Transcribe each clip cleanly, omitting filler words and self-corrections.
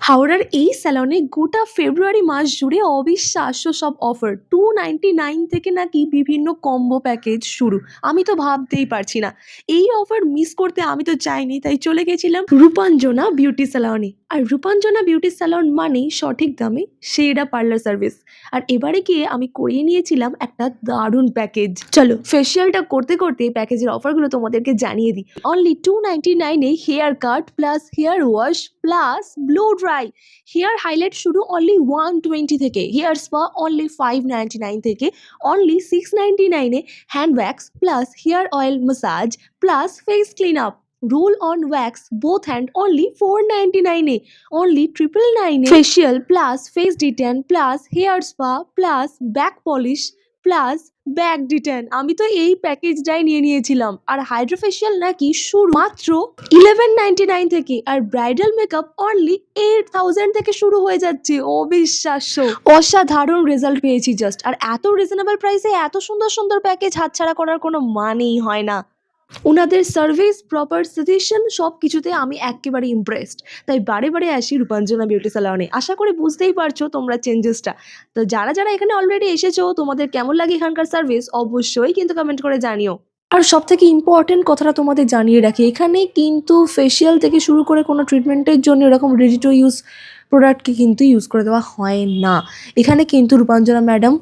হাওড়ার এই স্যালনে গোটা ফেব্রুয়ারি মাস জুড়ে অবিশ্বাস্য সব অফার 299 থেকে নাকি বিভিন্ন কম্বো প্যাকেজ শুরু। আমি তো ভাবতেই পারছি না এই অফার মিস করতে। আমি তো চাইনি, তাই চলে গেছিলাম রূপাঞ্জনা বিউটি স্যালনে। আর রূপাঞ্জনা বিউটি স্যালন মানেই সঠিক দামে সেরা পার্লার সার্ভিস। আর এবারে গিয়ে আমি করিয়ে নিয়েছিলাম একটা দারুণ প্যাকেজ। চলো ফেসিয়ালটা করতে করতে প্যাকেজের অফারগুলো তোমাদেরকে জানিয়ে দিই। Only 299 hair cut plus hair wash plus blow dry. Hair highlight শুরু অনলি 120 থেকে, হেয়ার স্পা অনলি 599 থেকে, only 699 hand wax plus hair oil massage plus face clean up. Roll on wax both hand only 499 only 999 facial plus face detan plus hair spa plus back polish plus back detain. আমি তো এই প্যাকেজটাই নিয়ে নিয়েছিলাম। আর hydrofacial নাকি শুরু মাত্র 1199 থেকে, আর bridal makeup only 8000 থেকে শুরু হয়ে যাচ্ছে। অবিশ্বাস্য, অসাধারণ রেজাল্ট পেয়েছি জাস্ট। আর এত রিজনেবল প্রাইসে এত সুন্দর সুন্দর প্যাকেজ হাতছাড়া করার কোনো মানেই হয় না। ওনাদের সার্ভিস, প্রপার সাজেশন সব কিছুতে আমি একেবারে ইমপ্রেসড। তাই বারে বারে আসি রূপাঞ্জনা বিউটি স্যালনে। আশা করি বুঝতেই পারছো তোমরা চেঞ্জেসটা। তো যারা যারা এখানে অলরেডি এসেছো, তোমাদের কেমন লাগে এখানকার সার্ভিস অবশ্যই কিন্তু কমেন্ট করে জানিও। আর সব থেকে ইম্পর্টেন্ট কথাটা তোমাদের জানিয়ে রাখি, এখানে কিন্তু ফেসিয়াল থেকে শুরু করে কোনো ট্রিটমেন্টের জন্য এরকম রেডি টু ইউজ প্রোডাক্টকে কিন্তু ইউজ করে দেওয়া হয় না। এখানে কিন্তু রূপাঞ্জনা ম্যাডাম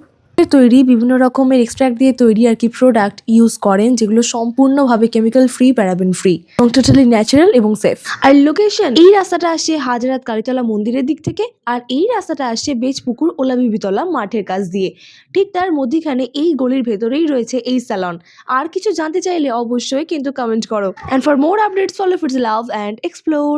তৈরি বিভিন্ন রকমের এক্সট্রাক্ট দিয়ে তৈরি আর কি প্রোডাক্ট ইউজ করেন, যেগুলো সম্পূর্ণভাবে কেমিক্যাল ফ্রি, প্যারাবেন ফ্রি এবং টোটালি ন্যাচারাল এবং সেফ। আর লোকেশন, এই রাস্তাটা আসে হাজরাত কালীতলা মন্দিরের দিক থেকে, আর এই রাস্তাটা আসে বেজপুকুর ওলাবিবিতলা মাঠের কাছ দিয়ে। ঠিক তার মধ্যখানে এই গলির ভেতরেই রয়েছে এই স্যালন। আর কিছু জানতে চাইলে অবশ্যই কিন্তু কমেন্ট করো। And for more updates follow for love and explore.